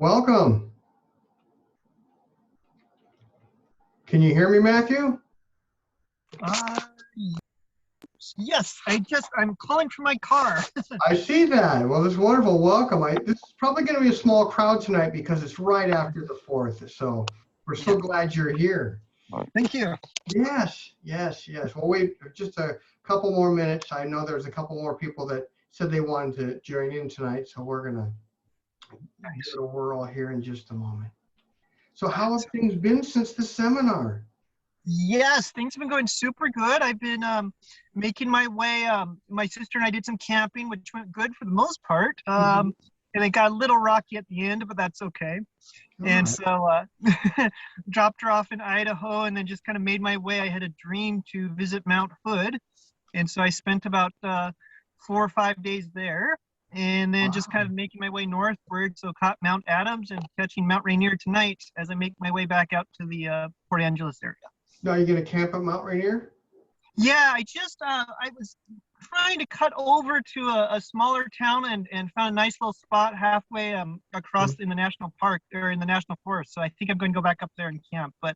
Welcome. Can you hear me, Matthew? Uh, yes, I'm calling from my car. I see that. Well, that's wonderful. Welcome. This is probably going to be a small crowd tonight because it's right after the 4th. So we're so glad you're here. Thank you. Yes. Well, wait just a couple more minutes. I know there's a couple more people that said they wanted to join in tonight. So we're going to give it a whirl here in just a moment. So how have things been since the seminar? Yes, things have been going super good. I've been making my way. My sister and I did some camping, which went good for the most part. And it got a little rocky at the end, but that's okay. And so dropped her off in Idaho and then just kind of made my way. I had a dream to visit Mount Hood. And so I spent about 4 or 5 days there. And then just kind of making my way northward. So caught Mount Adams and catching Mount Rainier tonight as I make my way back out to the Port Angeles area. Now, are you going to camp at Mount Rainier? Yeah, I was trying to cut over to a smaller town and found a nice little spot halfway across in the national park or in the national forest. So I think I'm going to go back up there and camp. But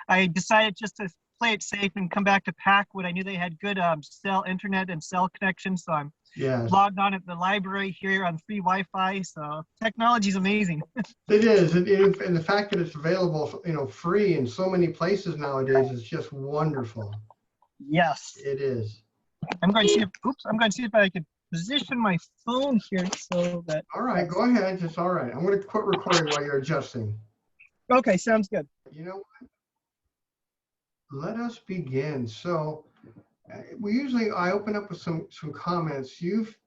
I decided just to play it safe and come back to Packwood. I knew they had good cell internet and cell connections, so I'm logged on at the library here on free Wi-Fi. So technology is amazing. It is, and the fact that it's available, free in so many places nowadays is just wonderful. Yes, it is. I'm going to see if I can position my phone here so that. All right, go ahead. It's all right. I'm going to quit recording while you're adjusting. Okay, sounds good. You know what? Let us begin. So I open up with some comments. You've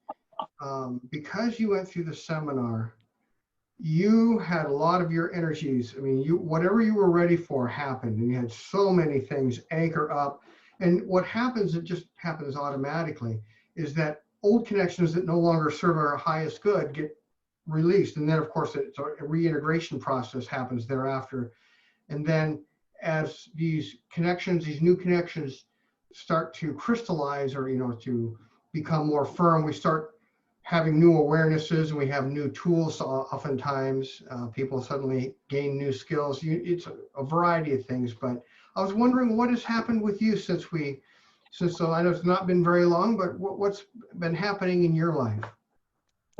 because you went through the seminar, you had a lot of your energies. I mean, whatever you were ready for happened, and you had so many things anchor up. And what happens, it just happens automatically, is that old connections that no longer serve our highest good get released. And then, of course, a reintegration process happens thereafter. And then as these new connections start to crystallize or, to become more firm, we start having new awarenesses and we have new tools. Oftentimes, people suddenly gain new skills. It's a variety of things, but I was wondering what has happened with you since I know it's not been very long, but what's been happening in your life?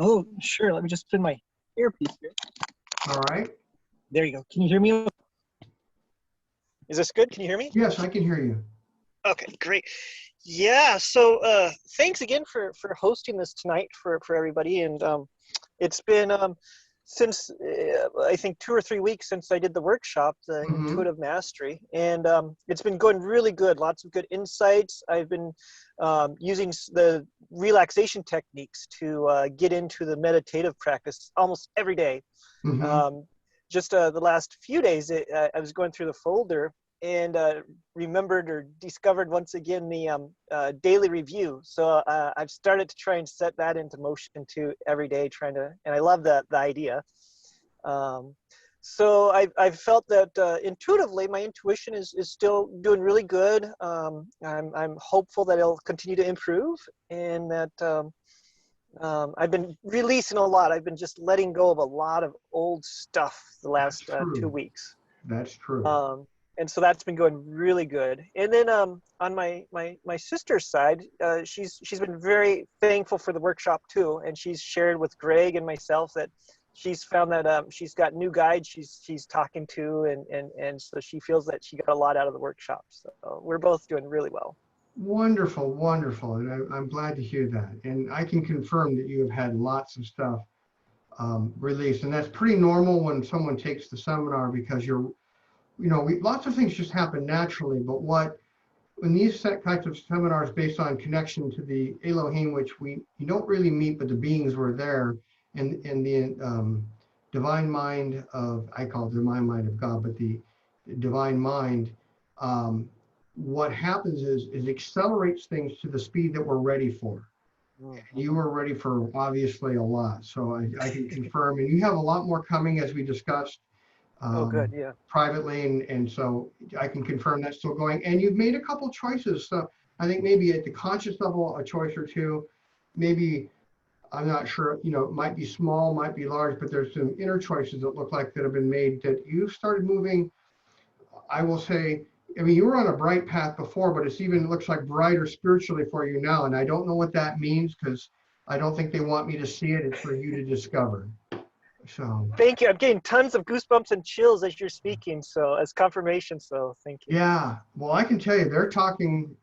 Oh, sure. Let me just put my earpiece here. All right. There you go. Can you hear me? Is this good? Can you hear me? Yes, I can hear you. Okay, great. Yeah, so thanks again for hosting this tonight for everybody. And it's been since I think 2 or 3 weeks since I did the workshop, the Intuitive Mastery, and it's been going really good. Lots of good insights. I've been using the relaxation techniques to get into the meditative practice almost every day. Just the last few days, I was going through the folder and remembered or discovered once again the daily review. So I've started to try and set that into motion too every day, and I love the idea. So I've felt that intuitively, my intuition is still doing really good. I'm hopeful that it'll continue to improve, and that I've been releasing a lot. I've been just letting go of a lot of old stuff the last 2 weeks. That's true. And so that's been going really good. And then on my sister's side, she's been very thankful for the workshop too. And she's shared with Greg and myself that she's found that she's got new guides she's talking to, and so she feels that she got a lot out of the workshop. So we're both doing really well. Wonderful, wonderful. And I'm glad to hear that. And I can confirm that you have had lots of stuff released. And that's pretty normal when someone takes the seminar, because lots of things just happen naturally, but when these kinds of seminars based on connection to the Elohim, which you don't really meet, but the beings were there, and the divine mind I call it the divine mind of God, but the divine mind, what happens is it accelerates things to the speed that we're ready for. You were ready for obviously a lot, so I can confirm, and you have a lot more coming as we discussed. Good, yeah. Privately, and so I can confirm that's still going. And you've made a couple choices. So I think maybe at the conscious level, a choice or two, maybe I'm not sure, you know, it might be small, might be large, but there's some inner choices that look like that have been made that you've started moving. I will say, I mean, you were on a bright path before, but it's even looks like brighter spiritually for you now. And I don't know what that means because I don't think they want me to see it. It's for you to discover. So, Thank you. I'm getting tons of goosebumps and chills as you're speaking. So as confirmation. So thank you. yeah, well, I can tell you they're talking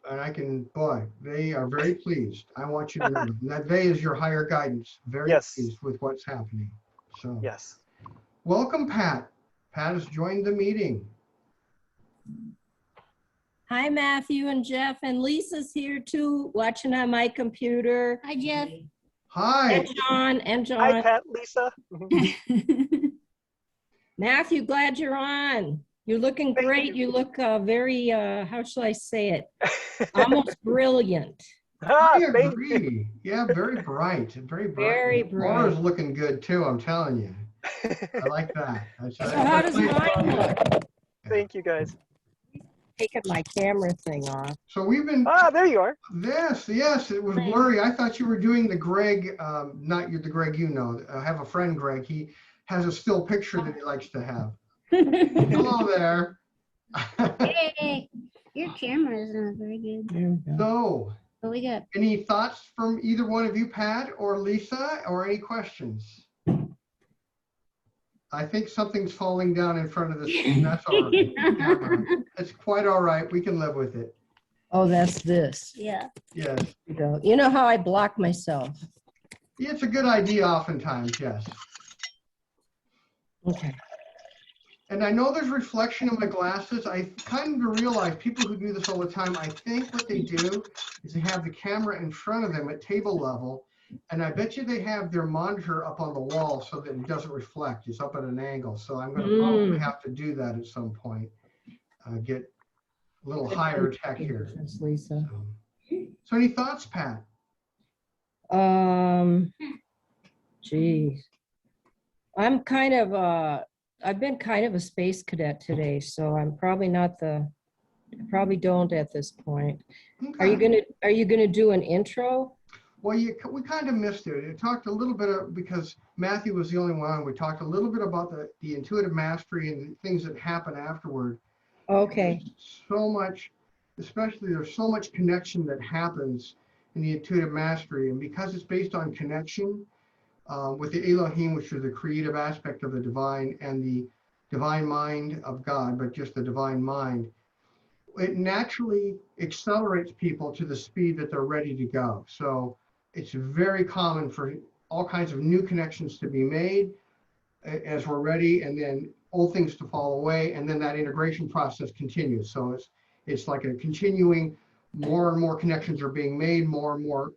and I can, boy, they are very pleased. I want you to know that they is your higher guidance, very Yes. pleased with what's happening. So, Yes. welcome, Pat. Pat has joined the meeting. Hi, Matthew and Jeff, and Lisa's here too, watching on my computer. Hi, Jeff. Hi. And John, and Hi, John. Pat, Lisa. Matthew, glad you're on. You're looking Thank great. you. You look very, how shall I say it? Almost brilliant. Ah, I thank you. agree. Yeah, very bright, very bright. Very Laura's bright. looking good too, I'm telling you. I like that. So how does mine look? Thank you, guys. Taking my camera thing off. So we've been, Ah, there you are. yes, it was blurry. I thought you were doing the Greg, not you're the Greg you know. I have a friend, Greg. He has a still picture that he likes to have. Hello there. Hey, your camera is not very good. There we go. So, But we got any thoughts from either one of you, Pat or Lisa, or any questions? I think something's falling down in front of the screen. That's all right. Camera. It's quite all right. We can live with it. Oh, that's this. yeah. Yes. You go. You know how I block myself. Yeah, it's a good idea oftentimes, yes. Okay. And I know there's reflection in my glasses. I kind of realize people who do this all the time, I think what they do is they have the camera in front of them at table level. And I bet you they have their monitor up on the wall so that it doesn't reflect. It's up at an angle. So I'm going to probably have to do that at some point. Get a little higher tech here. That's Lisa. So any thoughts, Pat? Geez. I'm kind of, I've been kind of a space cadet today, so I'm probably not I probably don't at this point. Okay. Are you gonna do an intro? Well, we kind of missed it. It talked a little bit because Matthew was the only one. We talked a little bit about the intuitive mastery and the things that happen afterward. Okay. There's so much, especially there's so much connection that happens in the intuitive mastery. And because it's based on connection with the Elohim, which is the creative aspect of the divine and the divine mind of God, but just the divine mind, it naturally accelerates people to the speed that they're ready to go. So it's very common for all kinds of new connections to be made as we're ready, and then old things to fall away, and then that integration process continues. So it's like a continuing, more and more connections are being made, more and more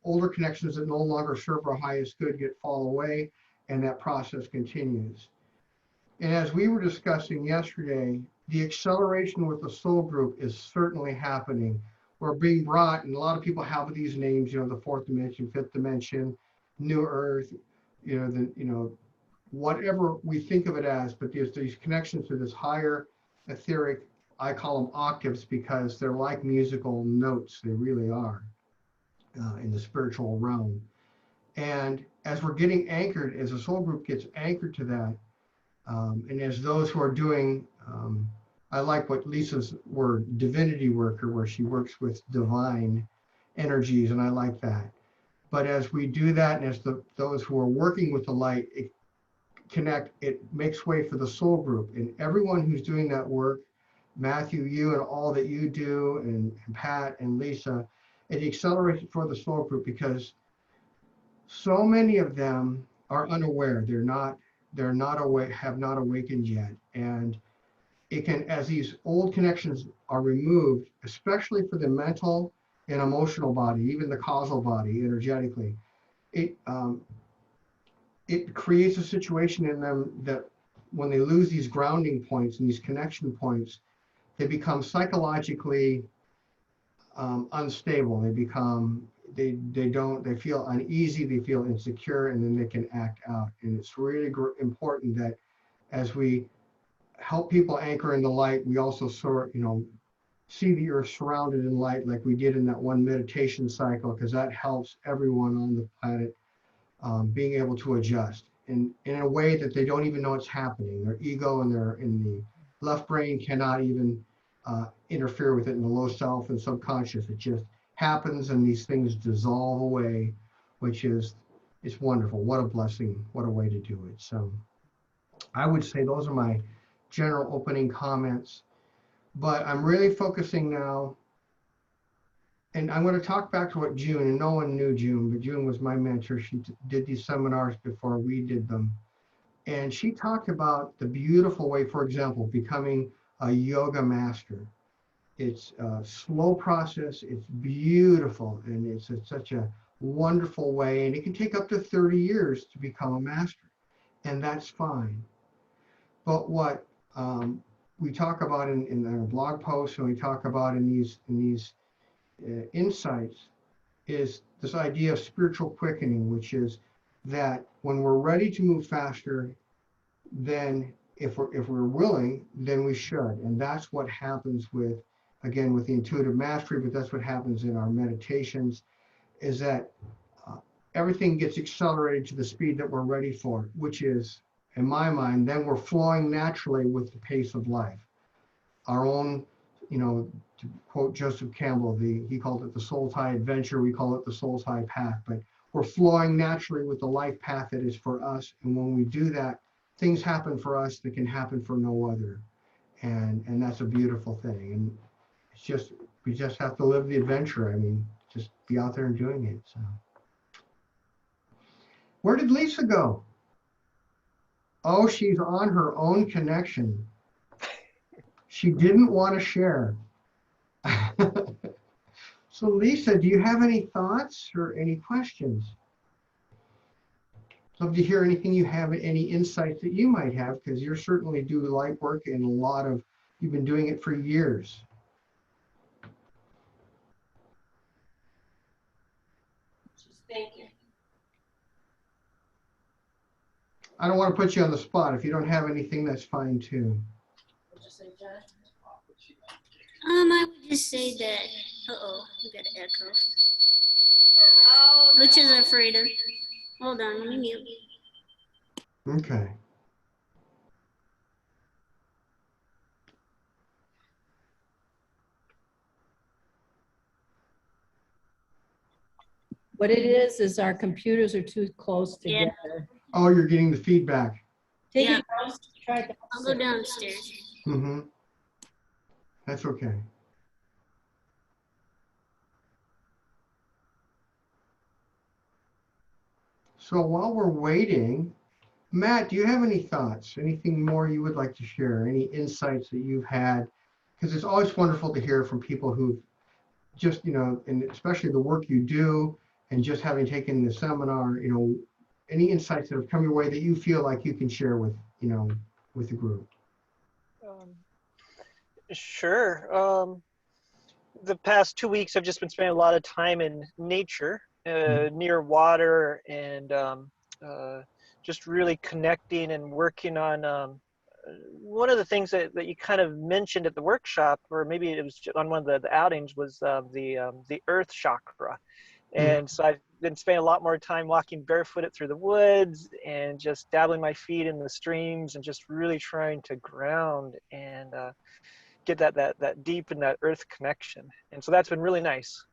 older connections that no longer serve our highest good fall away, and that process continues. And as we were discussing yesterday, the acceleration with the soul group is certainly happening. We're being brought, and a lot of people have these names, you know, the fourth dimension, fifth dimension, new earth, whatever we think of it as, but there's these connections to this higher etheric, I call them octaves because they're like musical notes. They really are in the spiritual realm. And as we're getting anchored, as the soul group gets anchored to that, and as those who are doing, I like what Lisa's word, divinity worker, where she works with divine energies, and I like that. But as we do that, and as those who are working with the light it makes way for the soul group. And everyone who's doing that work, Matthew, you and all that you do, and Pat and Lisa, it accelerates for the soul group because so many of them are unaware. They're not awake, have not awakened yet. And it can, as these old connections are removed, especially for the mental and emotional body, even the causal body energetically, it creates a situation in them that when they lose these grounding points and these connection points, they become psychologically unstable. They feel uneasy, they feel insecure, and then they can act out. And it's really important that as we help people anchor in the light, we also see the earth surrounded in light like we did in that one meditation cycle, because that helps everyone on the planet being able to adjust in a way that they don't even know it's happening. Their ego and their in the left brain cannot even interfere with it in the low self and subconscious. It just happens and these things dissolve away, which is, it's wonderful. What a blessing. What a way to do it. So I would say those are my general opening comments, but I'm really focusing now. And I'm going to talk back to what June, and no one knew June, but June was my mentor. She did these seminars before we did them. And she talked about the beautiful way, for example, becoming a yoga master. It's a slow process, it's beautiful, and it's such a wonderful way. And it can take up to 30 years to become a master, and that's fine. But what we talk about in our blog posts, and we talk about in these insights, is this idea of spiritual quickening, which is that when we're ready to move faster, then if we're willing, then we should. And that's what happens with, again, with the intuitive mastery, but that's what happens in our meditations, is that everything gets accelerated to the speed that we're ready for, which is, in my mind, then we're flowing naturally with the pace of life. Our own, to quote Joseph Campbell, he called it the soul's high adventure, we call it the soul's high path, but we're flowing naturally with the life path that is for us. And when we do that, things happen for us that can happen for no other. And that's a beautiful thing. And it's just, we just have to live the adventure. I mean, just be out there and doing it. So where did Lisa go? Oh, she's on her own connection. She didn't want to share. So Lisa, do you have any thoughts or any questions? Love to hear anything you have, any insights that you might have, because you certainly do light work and you've been doing it for years. Thank you. I don't want to put you on the spot. If you don't have anything, that's fine too. What'd you say, Josh? I would just say that. We got an echo. Which is afraid of. Hold on, let me mute. Okay. What it is our computers are too close Yeah. together. Oh, you're getting the feedback. Take Yeah. it down, try it I'll go downstairs. Mm-hmm. That's okay. So while we're waiting, Matt, do you have any thoughts? Anything more you would like to share? Any insights that you've had? Because it's always wonderful to hear from people who've just, and especially the work you do, and just having taken the seminar, any insights that have come your way that you feel like you can share with, with the group. Sure. The past 2 weeks, I've just been spending a lot of time in nature, near water, and just really connecting and working on one of the things that you kind of mentioned at the workshop, or maybe it was on one of the outings, was the earth chakra. And so I've been spending a lot more time walking barefooted through the woods and just dabbling my feet in the streams and just really trying to ground and get that deep in that earth connection. And so that's been really nice.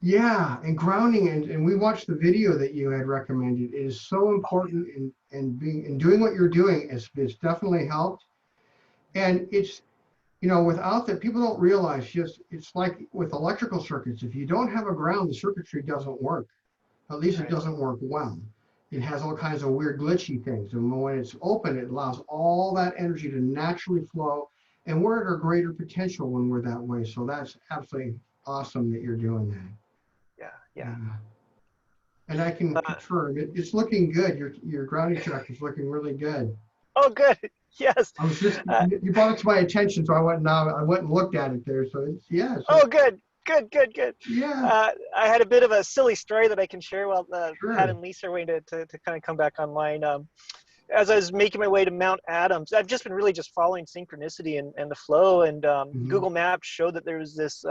Yeah, and grounding, and we watched the video that you had recommended. It is so important, and doing what you're doing is definitely helped. And it's, without that, people don't realize, it's like with electrical circuits. If you don't have a ground, the circuitry doesn't work. At least it doesn't work well. It has all kinds of weird glitchy things. And when it's open, it allows all that energy to naturally flow. And we're at our greater potential when we're that way. So that's absolutely awesome that you're doing that. Yeah. And I can confirm it's looking good. Your grounding track is looking really good. Oh, good. Yes. I was just you brought it to my attention, so I went and looked at it there. So it's Oh, good. Yeah. I had a bit of a silly story that I can share while Sure. Pat and Lisa are waiting to kind of come back online. as I was making my way to Mount Adams, I've just been really just following synchronicity and the flow. And Google Maps showed that there was this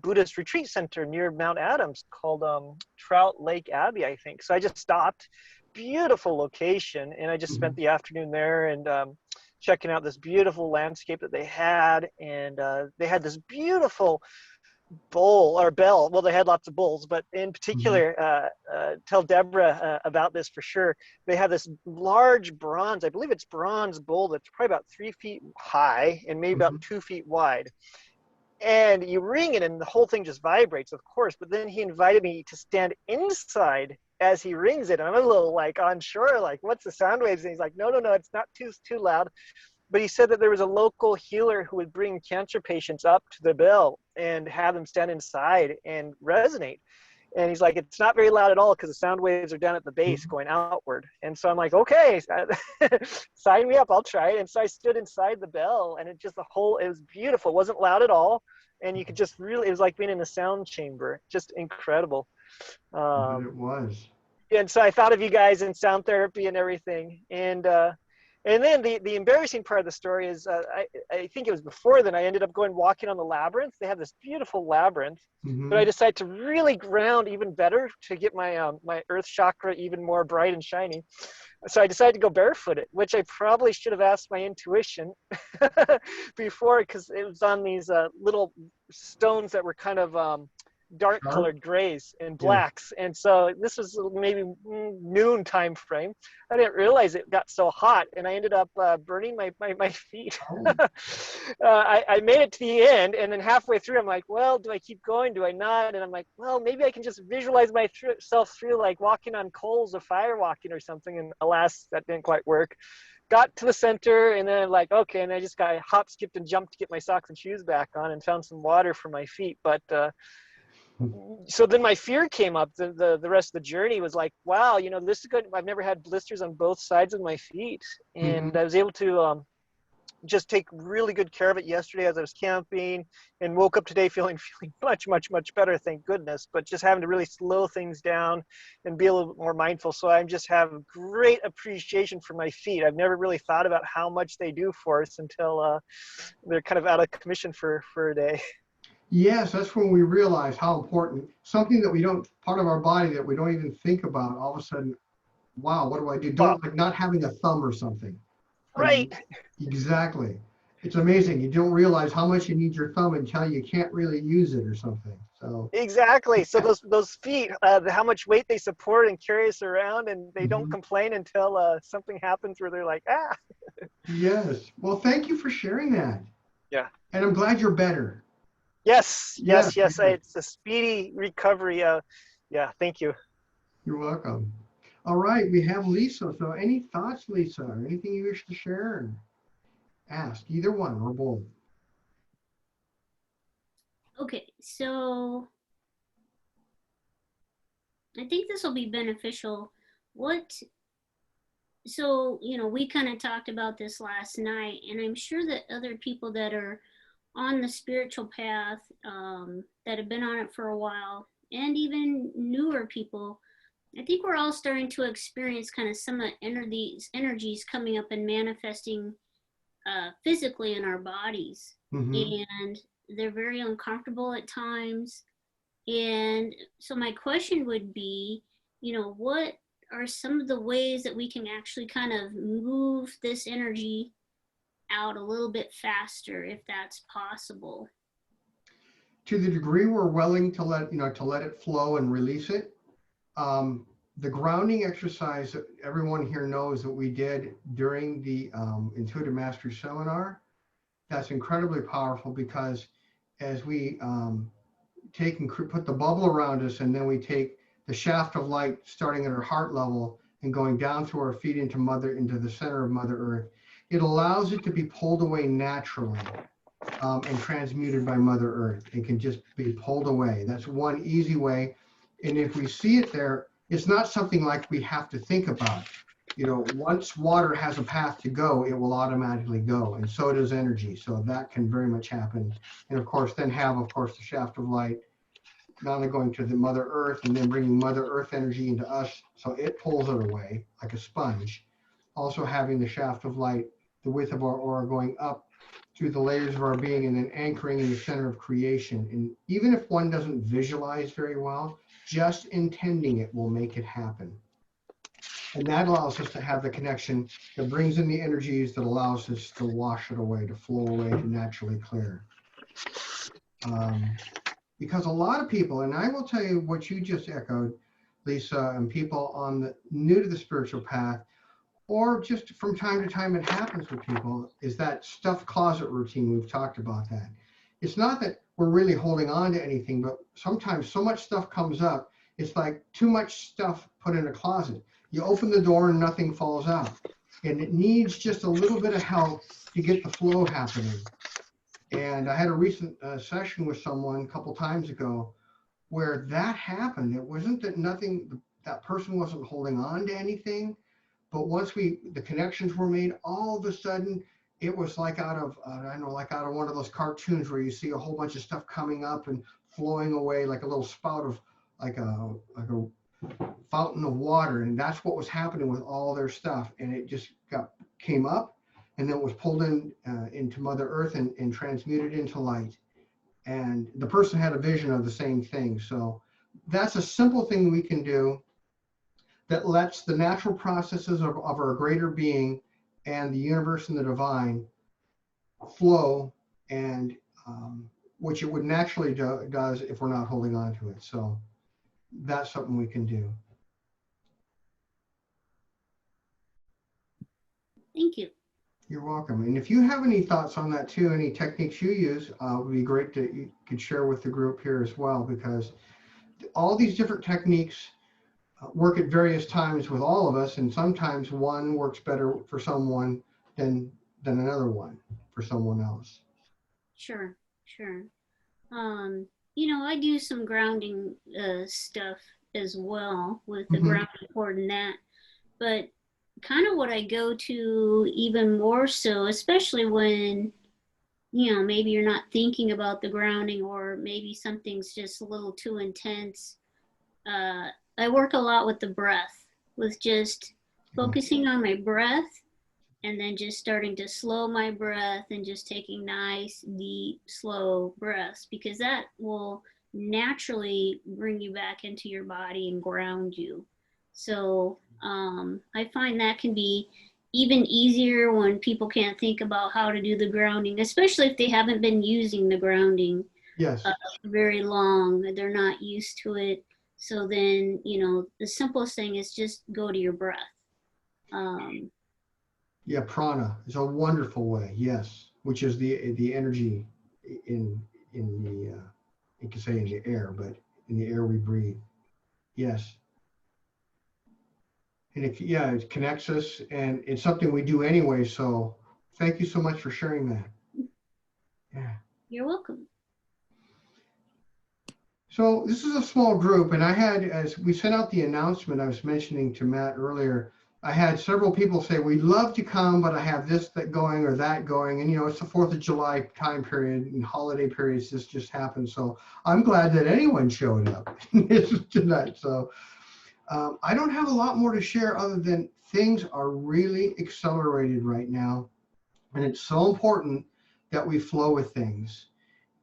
Buddhist retreat center near Mount Adams called Trout Lake Abbey, I think. So I just stopped. Beautiful location, and I just spent the afternoon there and checking out this beautiful landscape that they had. And they had this beautiful bull or bell. Well, they had lots of bulls, but in particular, tell Deborah about this for sure. They have this large bronze, I believe it's bronze bull that's probably about 3 feet high and maybe about 2 feet wide. And you ring it and the whole thing just vibrates, of course. But then he invited me to stand inside as he rings it. And I'm a little like unsure, like, what's the sound waves? And he's like, no, it's not too loud. But he said that there was a local healer who would bring cancer patients up to the bell and have them stand inside and resonate. And he's like, it's not very loud at all because the sound waves are down at the base going outward. And so I'm like, okay, sign me up, I'll try it. And so I stood inside the bell, and it was beautiful. It wasn't loud at all. And you could just really, it was like being in a sound chamber, just incredible. It was. And so I thought of you guys in sound therapy and everything. And then the embarrassing part of the story is, I think it was before then, I ended up walking on the labyrinth. They have this beautiful labyrinth, but I decided to really ground even better to get my my earth chakra even more bright and shiny. So I decided to go barefooted, which I probably should have asked my intuition before, because it was on these little stones that were kind of dark colored grays and blacks. And so this was maybe noon time frame. I didn't realize it got so hot, and I ended up burning my feet. I made it to the end, and then halfway through I'm like, well, do I keep going, do I not? And I'm like, well, maybe I can just visualize myself through, like walking on coals of fire walking or something. And alas, that didn't quite work. Got to the center, and then I'm like, okay, and I just got hop, skipped, and jumped to get my socks and shoes back on and found some water for my feet. But so then my fear came up. The rest of the journey was like, wow, this is good. I've never had blisters on both sides of my feet. And I was able to just take really good care of it yesterday as I was camping, and woke up today feeling much better, thank goodness. But just having to really slow things down and be a little bit more mindful. So I just have great appreciation for my feet. I've never really thought about how much they do for us until they're kind of out of commission for a day. Yes, that's when we realize how important something that we don't, part of our body that we don't even think about, all of a sudden, wow, what do I do? Like not having a thumb or something. Right. Exactly. It's amazing. You don't realize how much you need your thumb until you can't really use it or something. So exactly. So those feet, how much weight they support and carry us around, and they don't complain until something happens where they're like, ah. Yes. Well, thank you for sharing that. Yeah. And I'm glad you're better. Yes. It's a speedy recovery. Yeah, thank you. You're welcome. All right, we have Lisa. So any thoughts, Lisa, or anything you wish to share and ask, either one or both? Okay, so I think this will be beneficial. So, we kind of talked about this last night, and I'm sure that other people that are on the spiritual path, that have been on it for a while, and even newer people, I think we're all starting to experience kind of some of these energies coming up and manifesting physically in our bodies. And they're very uncomfortable at times. And so my question would be, what are some of the ways that we can actually kind of move this energy out a little bit faster, if that's possible? To the degree we're willing to let it flow and release it. The grounding exercise that everyone here knows that we did during the Intuitive Mastery Seminar, that's incredibly powerful, because as we take and put the bubble around us, and then we take the shaft of light starting at our heart level and going down through our feet into the center of Mother Earth, it allows it to be pulled away naturally and transmuted by Mother Earth. It can just be pulled away. That's one easy way. And if we see it there, it's not something like we have to think about. Once water has a path to go, it will automatically go, and so does energy. So that can very much happen. And of course, then the shaft of light not only going to the Mother Earth and then bringing Mother Earth energy into us, so it pulls it away like a sponge. also having the shaft of light, the width of our aura going up through the layers of our being and then anchoring in the center of creation. And even if one doesn't visualize very well, just intending it will make it happen. And that allows us to have the connection that brings in the energies that allows us to wash it away, to flow away, to naturally clear. Because a lot of people, and I will tell you what you just echoed, Lisa, and people on the new to the spiritual path, or just from time to time it happens with people, is that stuffed closet routine. We've talked about that. It's not that we're really holding on to anything, but sometimes so much stuff comes up, it's like too much stuff put in a closet. You open the door and nothing falls out. And it needs just a little bit of help to get the flow happening. And I had a recent session with someone a couple times ago where that happened. It wasn't that that person wasn't holding on to anything, but once the connections were made, all of a sudden it was like out of, I don't know, like out of one of those cartoons where you see a whole bunch of stuff coming up and flowing away like a little spout of, like a fountain of water. And that's what was happening with all their stuff. And it just came up and then was pulled into Mother Earth and transmuted into light. And the person had a vision of the same thing. So that's a simple thing we can do that lets the natural processes of our greater being and the universe and the divine flow, and which it would naturally does if we're not holding on to it. So that's something we can do. Thank you. You're welcome. And if you have any thoughts on that too, any techniques you use, it would be great to you could share with the group here as well, because all these different techniques work at various times with all of us, and sometimes one works better for someone than another one for someone else. Sure. You know, I do some grounding stuff as well with the grounding cord and that, but kind of what I go to even more so, especially when, you know, maybe you're not thinking about the grounding, or maybe something's just a little too intense. I work a lot with the breath, with just focusing on my breath and then just starting to slow my breath and just taking nice, deep, slow breaths, because that will naturally bring you back into your body and ground you. So I find that can be even easier when people can't think about how to do the grounding, especially if they haven't been using the grounding very long. They're not used to it. So then, you know, the simplest thing is just go to your breath. Yeah, prana is a wonderful way, yes, which is the energy in the, you can say in the air, but in the air we breathe. Yes. And it connects us, and it's something we do anyway. So thank you so much for sharing that. Yeah. You're welcome. So this is a small group, and I had, as we sent out the announcement I was mentioning to Matt earlier, I had several people say, we'd love to come, but I have this that going or that going. And, you know, it's the 4th of July time period and holiday periods. This just happened. So I'm glad that anyone showed up tonight. So I don't have a lot more to share other than things are really accelerated right now. And it's so important that we flow with things.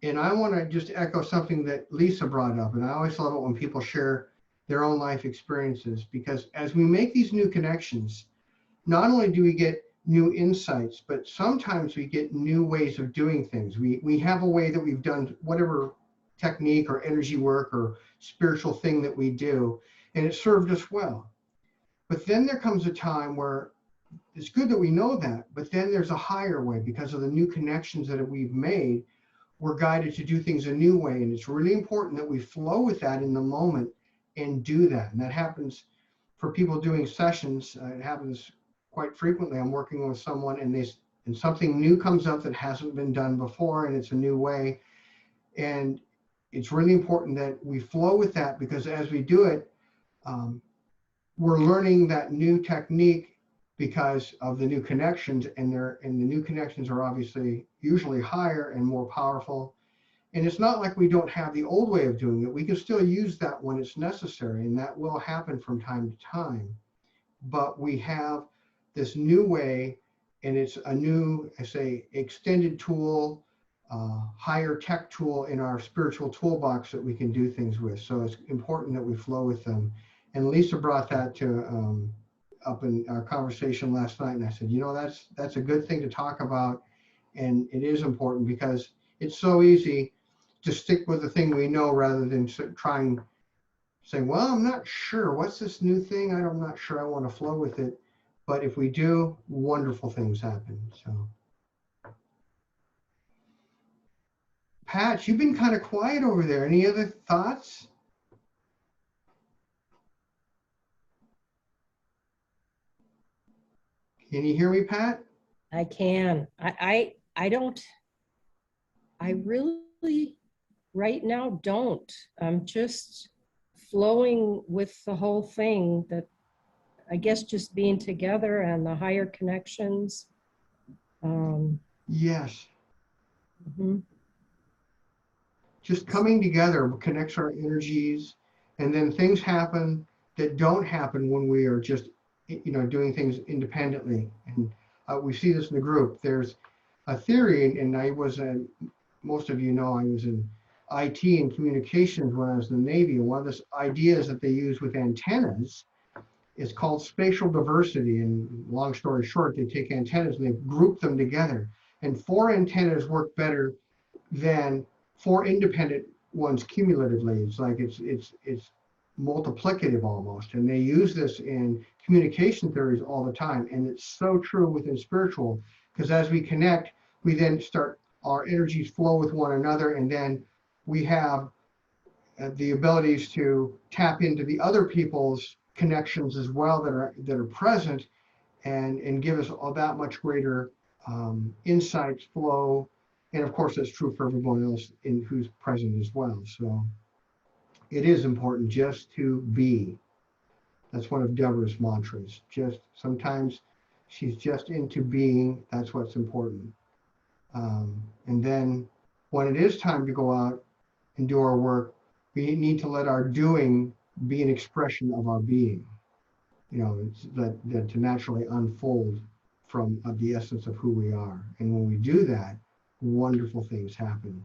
And I want to just echo something that Lisa brought up. And I always love it when people share their own life experiences, because as we make these new connections, not only do we get new insights, but sometimes we get new ways of doing things. We have a way that we've done whatever technique or energy work or spiritual thing that we do, and it served us well. But then there comes a time where it's good that we know that, but then there's a higher way because of the new connections that we've made. We're guided to do things a new way, and it's really important that we flow with that in the moment and do that. And that happens for people doing sessions. It happens quite frequently. I'm working with someone and something new comes up that hasn't been done before, and it's a new way. And it's really important that we flow with that, because as we do it, we're learning that new technique because of the new connections, and the new connections are obviously usually higher and more powerful. And it's not like we don't have the old way of doing it. We can still use that when it's necessary, and that will happen from time to time. But we have this new way, and it's a new, I say, extended tool, higher tech tool in our spiritual toolbox that we can do things with. So it's important that we flow with them. And Lisa brought that to up in our conversation last night, and I said, that's a good thing to talk about, and it is important because it's so easy to stick with the thing we know rather than trying saying, well, I'm not sure. What's this new thing? I'm not sure I want to flow with it. But if we do, wonderful things happen. So, Pat, you've been kind of quiet over there. Any other thoughts? Can you hear me, Pat? I can. I don't, I really right now don't. I'm just flowing with the whole thing, that I guess just being together and the higher connections. Yes. Mhm. Just coming together connects our energies, and then things happen that don't happen when we are just, doing things independently. And we see this in the group. There's a theory, and I was most of you know, I was in IT and communications when I was in the Navy. And one of the ideas that they use with antennas is called spatial diversity. And long story short, they take antennas and they group them together. And 4 antennas work better than 4 independent ones cumulatively. It's like it's multiplicative almost. And they use this in communication theories all the time. And it's so true within spiritual, because as we connect, we then start, our energies flow with one another, and then we have the abilities to tap into the other people's connections as well that are present, and give us all that much greater insights flow. And of course, that's true for everyone else in who's present as well. So it is important just to be. That's one of Deborah's mantras. Just sometimes she's just into being. That's what's important. And then when it is time to go out and do our work, we need to let our doing be an expression of our being. It's that to naturally unfold from the essence of who we are. And when we do that, wonderful things happen.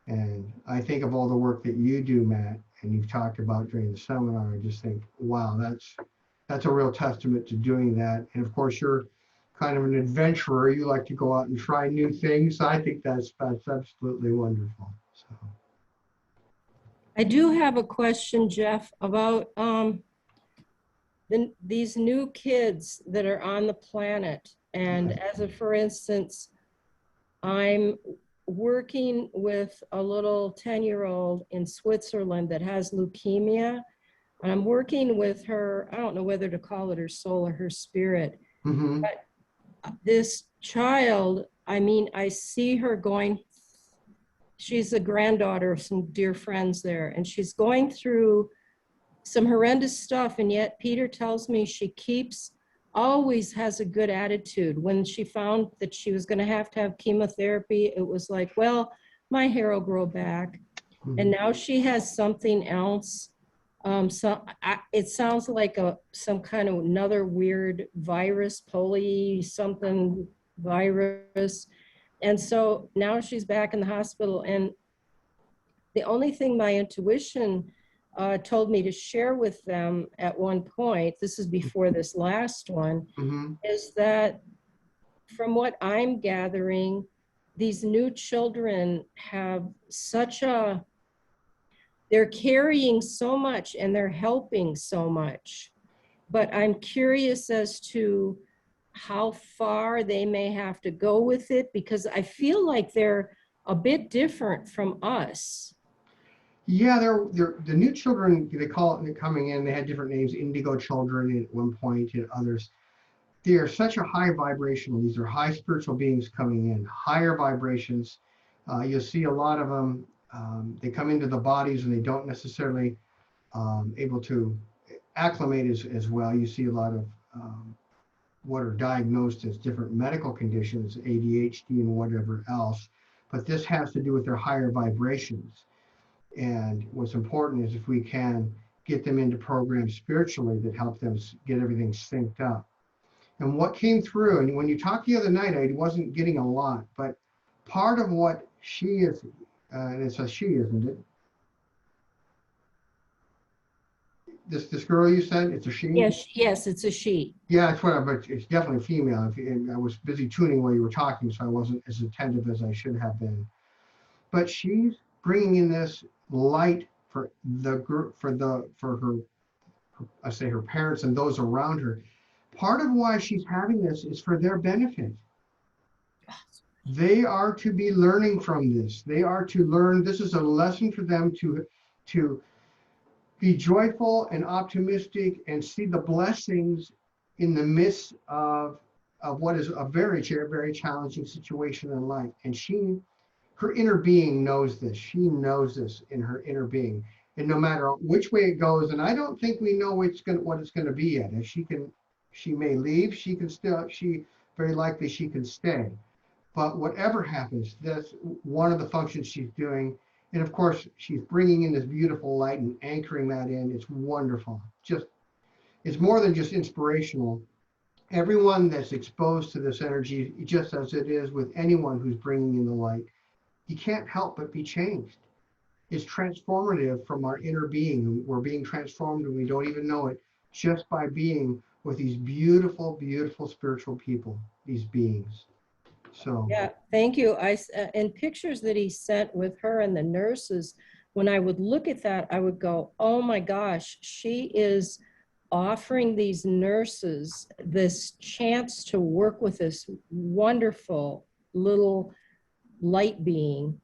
And I think of all the work that you do, Matt, and you've talked about during the seminar. I just think, wow, that's a real testament to doing that. And of course, you're kind of an adventurer. You like to go out and try new things. I think that's absolutely wonderful. So. I do have a question, Jeff, about these new kids that are on the planet. And as a, for instance, I'm working with a little 10-year-old in Switzerland that has leukemia. And I'm working with her, I don't know whether to call it her soul or her spirit. Mm-hmm. But this child, I see her going, she's a granddaughter of some dear friends there, and she's going through some horrendous stuff, and yet Peter tells me she always has a good attitude. When she found that she was going to have chemotherapy, it was like, well, my hair will grow back. Mm-hmm. And now she has something else. It sounds like some kind of another weird virus, something virus. And so now she's back in the hospital. And the only thing my intuition told me to share with them at one point, this is before this last one, mm-hmm. is that from what I'm gathering, these new children have they're carrying so much and they're helping so much. But I'm curious as to how far they may have to go with it, because I feel like they're a bit different from us. Yeah, they're the new children, they call it coming in, they had different names, indigo children at one point and others. They are such a high vibrational, these are high spiritual beings coming in, higher vibrations. You'll see a lot of them, they come into the bodies and they don't necessarily able to acclimate as well. You see a lot of what are diagnosed as different medical conditions, ADHD and whatever else, but this has to do with their higher vibrations. And what's important is if we can get them into programs spiritually that help them get everything synced up. And what came through, and when you talked the other night, I wasn't getting a lot, but part of what she is, and it's a she, isn't it? This girl you said, it's a she? Yes, it's a she. Yeah, it's what but it's definitely female. And I was busy tuning while you were talking, so I wasn't as attentive as I should have been. But she's bringing in this light for the group, for her, I say her parents and those around her. Part of why she's having this is for their benefit. They are to be learning from this. They are to learn. This is a lesson for them to be joyful and optimistic and see the blessings in the midst of what is a very, very challenging situation in life. And her inner being knows this. She knows this in her inner being. And no matter which way it goes, and I don't think we know what it's going to be yet. If she may leave, she very likely she can stay. But whatever happens, that's one of the functions she's doing. And of course, she's bringing in this beautiful light and anchoring that in. It's wonderful. It's more than just inspirational. Everyone that's exposed to this energy, just as it is with anyone who's bringing in the light, you can't help but be changed. It's transformative from our inner being. We're being transformed and we don't even know it just by being with these beautiful, beautiful spiritual people, these beings. So yeah, thank you. In pictures that he sent with her and the nurses, when I would look at that, I would go, oh my gosh, she is offering these nurses this chance to work with this wonderful little light being.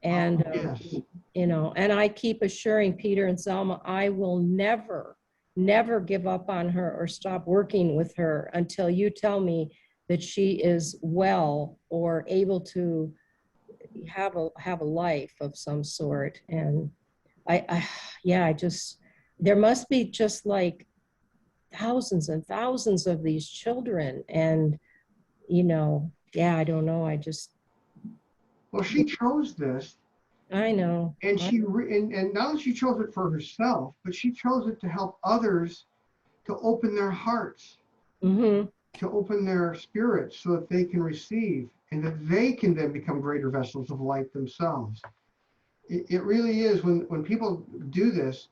And, yes. And I keep assuring Peter and Selma, I will never, never give up on her or stop working with her until you tell me that she is well or able to have a life of some sort. And there must be just like thousands and thousands of these children. And, I don't know. Well, she chose this. I know. And and not only she chose it for herself, but she chose it to help others to open their hearts. Mm-hmm. To open their spirits so that they can receive and that they can then become greater vessels of light themselves. It really is, when people do this,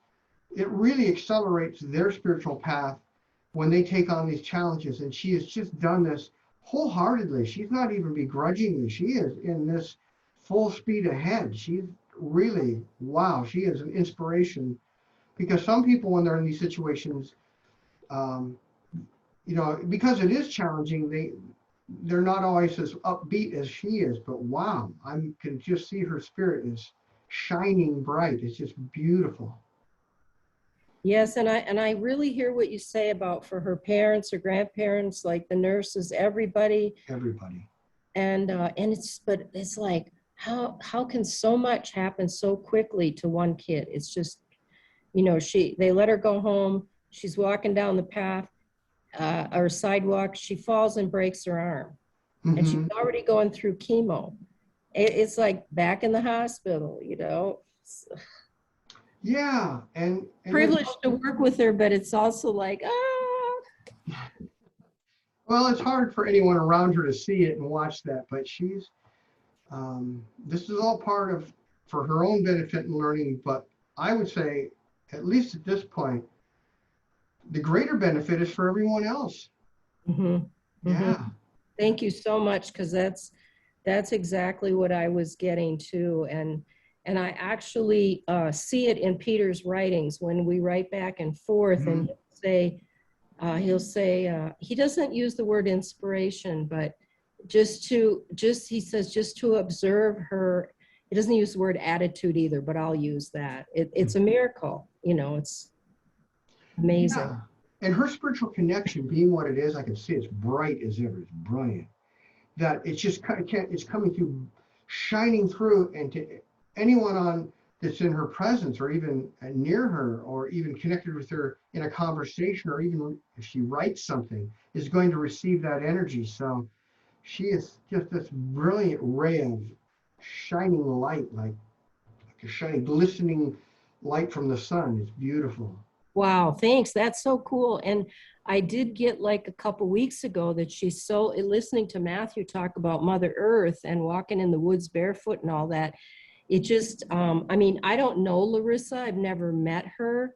it really accelerates their spiritual path when they take on these challenges. And she has just done this wholeheartedly. She's not even begrudgingly. She is in this full speed ahead. She's really, wow, she is an inspiration, because some people, when they're in these situations, because it is challenging, they're not always as upbeat as she is, but wow, I can just see her spirit is shining bright. It's just beautiful. Yes, and I really hear what you say about for her parents or grandparents, like the nurses, everybody. And it's like, how can so much happen so quickly to one kid? It's just, they let her go home. She's walking down the path or sidewalk. She falls and breaks her arm. Mm-hmm. And she's already going through chemo. It's like back in the hospital, Yeah, and privileged to work with her, but it's also like, Well, it's hard for anyone around her to see it and watch that, but she's, this is all part of, for her own benefit and learning, but I would say, at least at this point, the greater benefit is for everyone else. Mm-hmm. Yeah. Mm-hmm. Thank you so much, because that's exactly what I was getting to. And I actually see it in Peter's writings when we write back and forth. Mm-hmm. And he'll say, he doesn't use the word inspiration, but he says, just to observe her. He doesn't use the word attitude either, but I'll use that. It's a miracle, it's amazing. Yeah. And her spiritual connection being what it is, I can see it's bright as ever. It's brilliant. That it's just it's coming through, shining through, and to anyone that's in her presence, or even near her, or even connected with her in a conversation, or even if she writes something, is going to receive that energy. So she is just this brilliant ray of shining light, like a shining, glistening light from the sun. It's beautiful. Wow, thanks. That's so cool. And I did get like a couple weeks ago that she's so listening to Matthew talk about Mother Earth and walking in the woods barefoot and all that. It just, I mean, I don't know Larissa. I've never met her,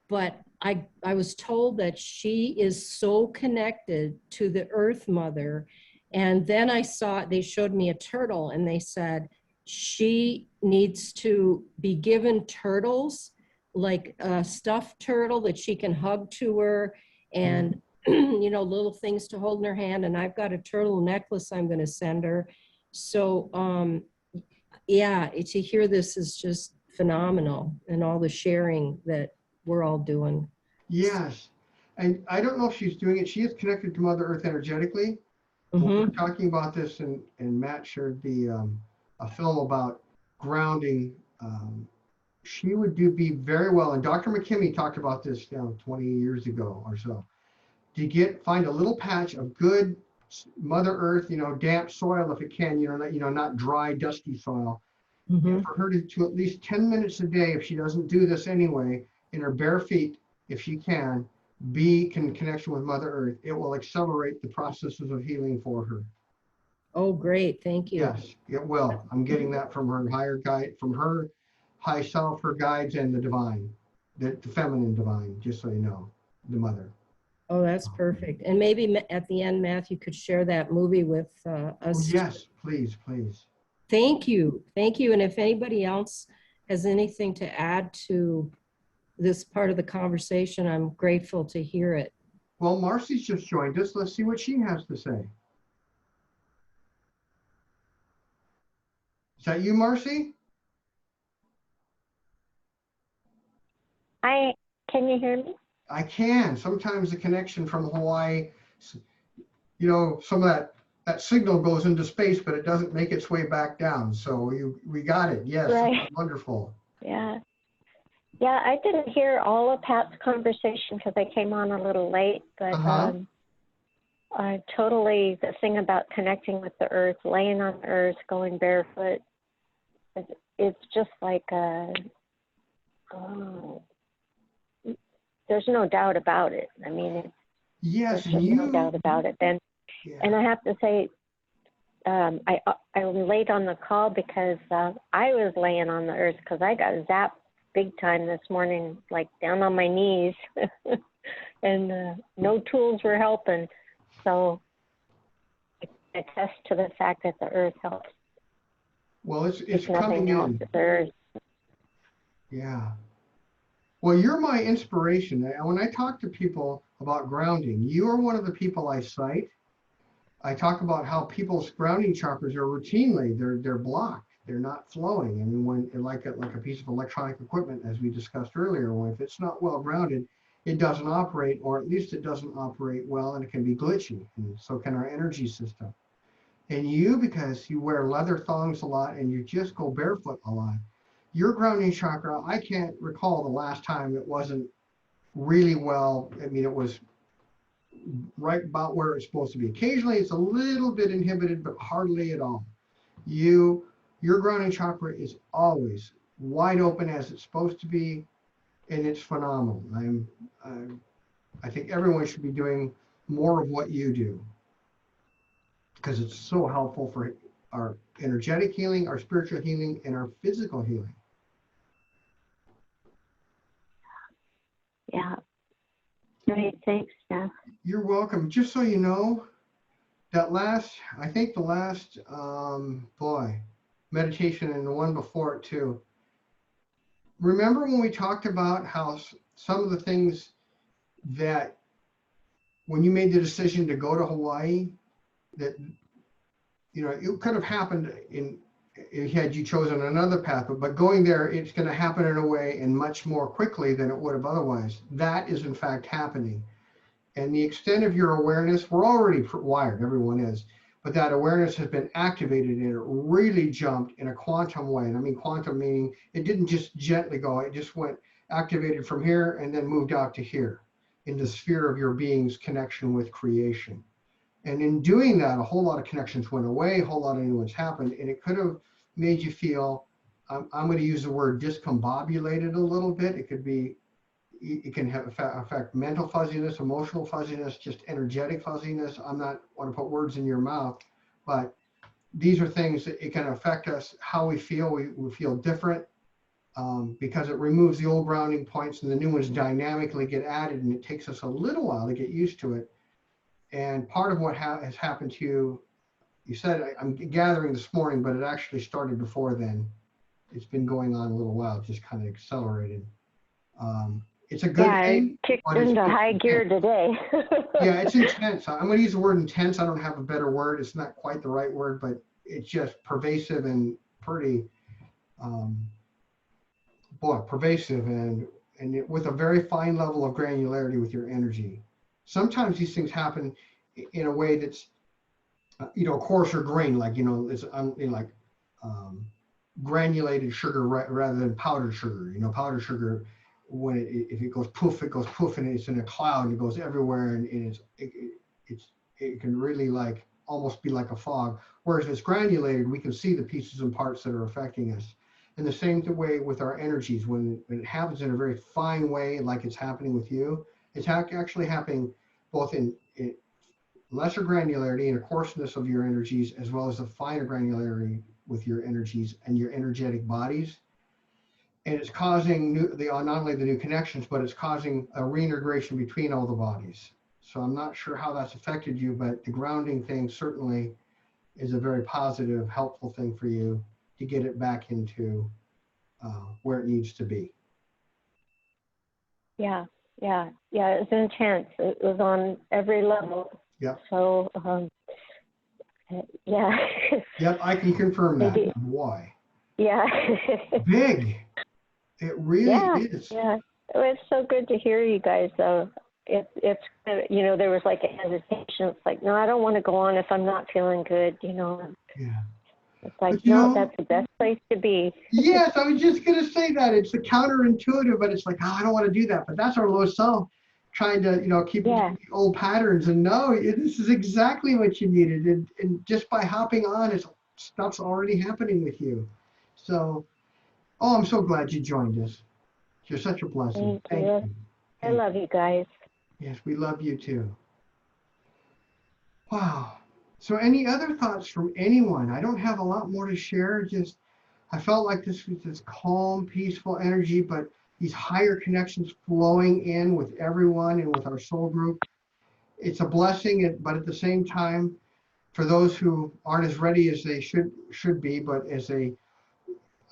but I was told that she is so connected to the Earth Mother. And then I saw, they showed me a turtle and they said she needs to be given turtles, like a stuffed turtle that she can hug to her and, you know, little things to hold in her hand. And I've got a turtle necklace I'm going to send her. So, yeah, to hear this is just phenomenal, and all the sharing that we're all doing. Yes. And I don't know if she's doing it. She is connected to Mother Earth energetically. When we were talking about this, and Matt shared a film about grounding. She would be very well. And Dr. McKimmey talked about this 20 years ago or so. To find a little patch of good Mother Earth, damp soil if it can, not dry, dusty soil. And for her to at least 10 minutes a day, if she doesn't do this anyway, in her bare feet, if she can, be in connection with Mother Earth, it will accelerate the processes of healing for her. Oh, great. Thank you. Yes, it will. I'm getting that from her higher guide, from her high self, her guides, and the divine, the feminine divine, just so you know, the mother. Oh, that's perfect. And maybe at the end, Matthew could share that movie with us. Oh, yes, please, please. Thank you. Thank you. And if anybody else has anything to add to this part of the conversation, I'm grateful to hear it. Well, Marcy's just joined us. Let's see what she has to say. Is that you, Marcy? Can you hear me? I can. Sometimes the connection from Hawaii, some of that signal goes into space, but it doesn't make its way back down. So we got it. Yes, right. Wonderful. Yeah. Yeah, I didn't hear all of Pat's conversation because I came on a little late, but totally the thing about connecting with the earth, laying on the earth, going barefoot, it's just like there's no doubt about it. I mean, yes, there's just no doubt about it. And I have to say, I was late on the call because I was laying on the earth because I got zapped big time this morning, like down on my knees, and no tools were helping. So I attest to the fact that the earth helps. Well, it's coming in. The earth. Yeah. Well, you're my inspiration. When I talk to people about grounding, you are one of the people I cite. I talk about how people's grounding chakras are routinely, they're blocked. They're not flowing. I mean, when like a piece of electronic equipment, as we discussed earlier, if it's not well grounded, it doesn't operate, or at least it doesn't operate well, and it can be glitchy. And so can our energy system. And you, because you wear leather thongs a lot and you just go barefoot a lot, your grounding chakra, I can't recall the last time it wasn't really well. I mean, it was right about where it's supposed to be. Occasionally it's a little bit inhibited, but hardly at all. Your grounding chakra is always wide open as it's supposed to be, and it's phenomenal. I think everyone should be doing more of what you do, because it's so helpful for our energetic healing, our spiritual healing, and our physical healing. Yeah. Great. Thanks, Steph. You're welcome. Just so you know, the last meditation and the one before it too. Remember when we talked about how some of the things that when you made the decision to go to Hawaii, that it could have happened had you chosen another path, but going there, it's going to happen in a way and much more quickly than it would have otherwise. That is in fact happening. And the extent of your awareness, we're already wired, everyone is, but that awareness has been activated and it really jumped in a quantum way. And I mean quantum meaning it didn't just gently go, it just went activated from here and then moved out to here in the sphere of your being's connection with creation. And in doing that, a whole lot of connections went away, a whole lot of new ones happened, and it could have made you feel, I'm going to use the word discombobulated a little bit. It could be, it can have affect mental fuzziness, emotional fuzziness, just energetic fuzziness. I'm not want to put words in your mouth, but these are things that it can affect us, how we feel. We feel different because it removes the old grounding points and the new ones dynamically get added, and it takes us a little while to get used to it. And part of what has happened to you, you said, I'm gathering this morning, but it actually started before then. It's been going on a little while, just kind of accelerated. It's a good thing. I kicked into high gear today. Yeah, it's intense. I'm going to use the word intense. I don't have a better word. It's not quite the right word, but it's just pervasive and pretty, pervasive and with a very fine level of granularity with your energy. Sometimes these things happen in a way that's, coarser grain, like, it's like granulated sugar rather than powdered sugar. Powdered sugar, when if it goes poof, and it's in a cloud and it goes everywhere, and it can really like almost be like a fog. Whereas if it's granulated, we can see the pieces and parts that are affecting us. And the same way with our energies, when it happens in a very fine way, like it's happening with you, it's actually happening both in lesser granularity and a coarseness of your energies, as well as the finer granularity with your energies and your energetic bodies. And it's causing not only the new connections, but it's causing a reintegration between all the bodies. So I'm not sure how that's affected you, but the grounding thing certainly is a very positive, helpful thing for you to get it back into where it needs to be. Yeah. It was intense. It was on every level. Yep. So, yeah. Yep, I can confirm that. Maybe. Why? Yeah. Big. It really is. Yeah. It was so good to hear you guys, though. It's there was like a hesitation. It's like, no, I don't want to go on if I'm not feeling good, Yeah. It's like, no, that's the best place to be. Yes, I was just going to say that. It's the counterintuitive, but it's like, I don't want to do that. But that's our low self trying to, keep old patterns. And no, this is exactly what you needed. And just by hopping on, stuff's already happening with you. So, I'm so glad you joined us. You're such a blessing. Thank you. I love you guys. Yes, we love you too. Wow. So any other thoughts from anyone? I don't have a lot more to share. Just, I felt like this was this calm, peaceful energy, but these higher connections flowing in with everyone and with our soul group. It's a blessing, but at the same time, for those who aren't as ready as they should be, but as they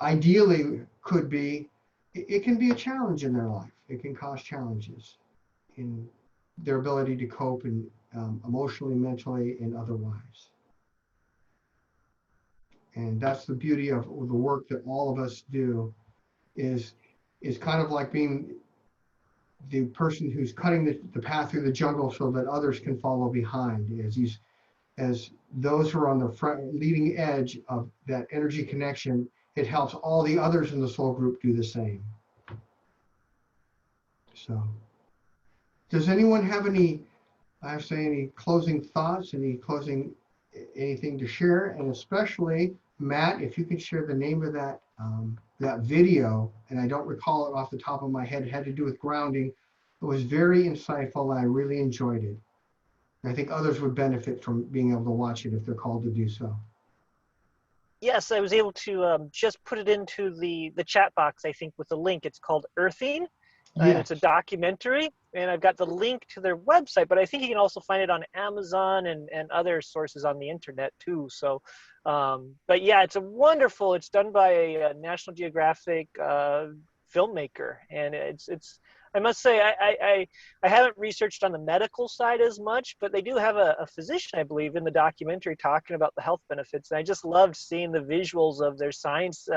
ideally could be, it can be a challenge in their life. It can cause challenges in their ability to cope and emotionally, mentally, and otherwise. And that's the beauty of the work that all of us do, is kind of like being the person who's cutting the path through the jungle so that others can follow behind. As those who are on the front leading edge of that energy connection, it helps all the others in the soul group do the same. So, does anyone have any closing thoughts, anything to share? And especially, Matt, if you could share the name of that video, and I don't recall it off the top of my head. It had to do with grounding. It was very insightful, and I really enjoyed it. I think others would benefit from being able to watch it if they're called to do so. Yes, I was able to just put it into the chat box, I think, with the link. It's called Earthing, and it's a documentary, and I've got the link to their website, but I think you can also find it on Amazon and other sources on the internet too. So, but yeah, it's done by a National Geographic filmmaker, and it's I must say, I haven't researched on the medical side as much, but they do have a physician, I believe, in the documentary talking about the health benefits. And I just loved seeing the visuals of their science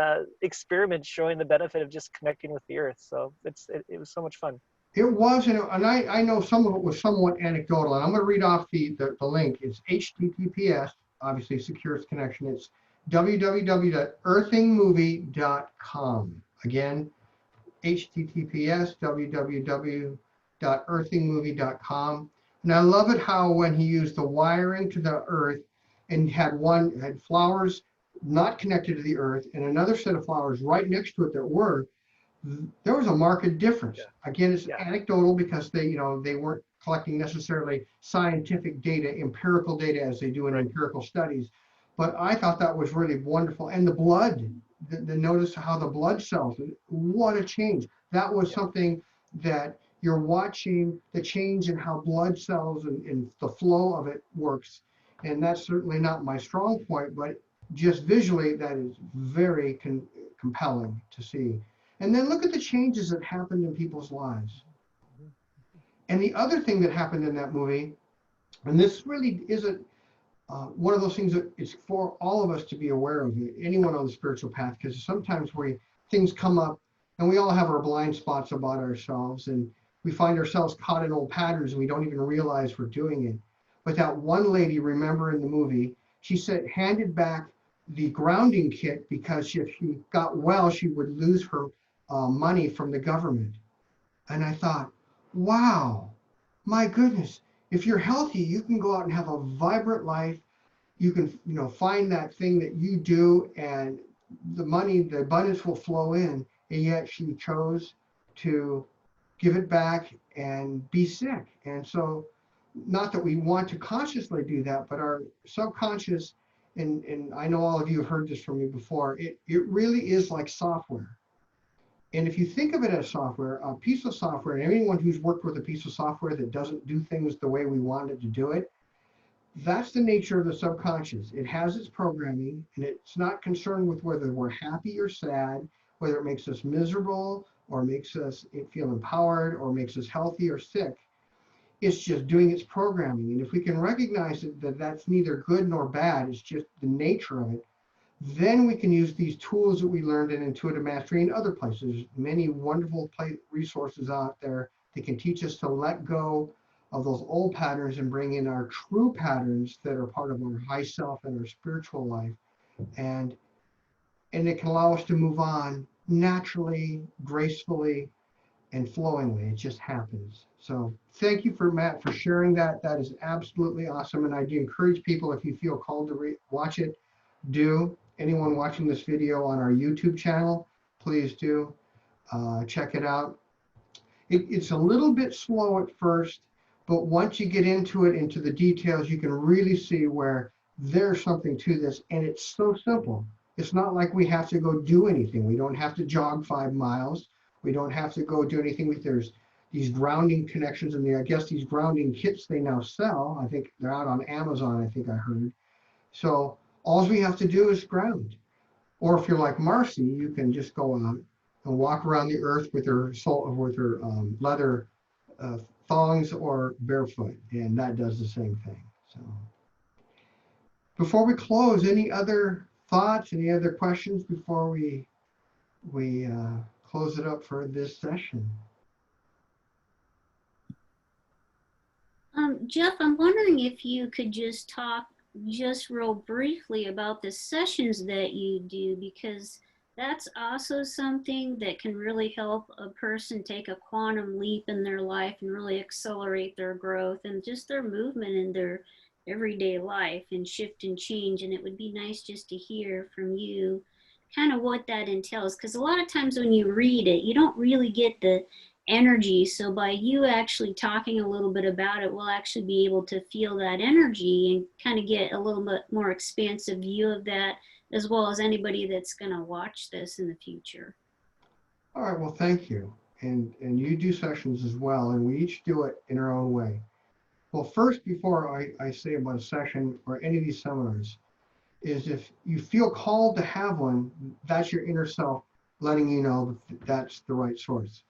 experiments showing the benefit of just connecting with the earth. So it was so much fun. It was, and I know some of it was somewhat anecdotal. And I'm going to read off the link. It's HTTPS, obviously secures connection. It's www.earthingmovie.com. Again, HTTPS www.earthingmovie.com. And I love it how when he used the wiring to the earth and had flowers not connected to the earth and another set of flowers right next to it that were, there was a marked difference. Yeah. Again, it's Yeah. anecdotal because they, they weren't collecting necessarily scientific data, empirical data as they do in empirical studies. But I thought that was really wonderful. And the blood, the notice how the blood cells, what a change. That was something that you're watching the change in how blood cells and the flow of it works. And that's certainly not my strong point, but just visually, that is very compelling to see. And then look at the changes that happened in people's lives. And the other thing that happened in that movie, and this really isn't one of those things that it's for all of us to be aware of, anyone on the spiritual path, because sometimes things come up and we all have our blind spots about ourselves and we find ourselves caught in old patterns and we don't even realize we're doing it. But that one lady, remember in the movie, she said, handed back the grounding kit because if she got well, she would lose her money from the government. And I thought, wow, my goodness, if you're healthy, you can go out and have a vibrant life. You can, find that thing that you do and the money, the abundance will flow in. And yet she chose to give it back and be sick. And so, not that we want to consciously do that, but our subconscious, and I know all of you have heard this from me before, it really is like software. And if you think of it as software, a piece of software, and anyone who's worked with a piece of software that doesn't do things the way we want it to do it, that's the nature of the subconscious. It has its programming, and it's not concerned with whether we're happy or sad, whether it makes us miserable or makes us feel empowered or makes us healthy or sick. It's just doing its programming. And if we can recognize that that's neither good nor bad, it's just the nature of it, then we can use these tools that we learned in Intuitive Mastery and other places. Many wonderful resources out there that can teach us to let go of those old patterns and bring in our true patterns that are part of our high self and our spiritual life. And it can allow us to move on naturally, gracefully, and flowingly. It just happens. So thank you Matt for sharing that. That is absolutely awesome. And I do encourage people, if you feel called to watch it, do. Anyone watching this video on our YouTube channel, please do check it out. It's a little bit slow at first, but once you get into it, into the details, you can really see where there's something to this. And it's so simple. It's not like we have to go do anything. We don't have to jog 5 miles. We don't have to go do anything. There's these grounding connections, and I guess these grounding kits they now sell. I think they're out on Amazon, I think I heard. So all we have to do is ground. Or if you're like Marcy, you can just go out and walk around the earth with her leather thongs or barefoot, and that does the same thing. So before we close, any other thoughts, any other questions before we close it up for this session? Jeff, I'm wondering if you could just talk just real briefly about the sessions that you do, because that's also something that can really help a person take a quantum leap in their life and really accelerate their growth and just their movement in their everyday life and shift and change. And it would be nice just to hear from you kind of what that entails, because a lot of times when you read it, you don't really get the energy. So by you actually talking a little bit about it, we'll actually be able to feel that energy and kind of get a little bit more expansive view of that, as well as anybody that's going to watch this in the future. All right, well, thank you. And you do sessions as well, and we each do it in our own way. Well, first, before I say about a session or any of these seminars, is if you feel called to have one, that's your inner self letting you know that that's the right source.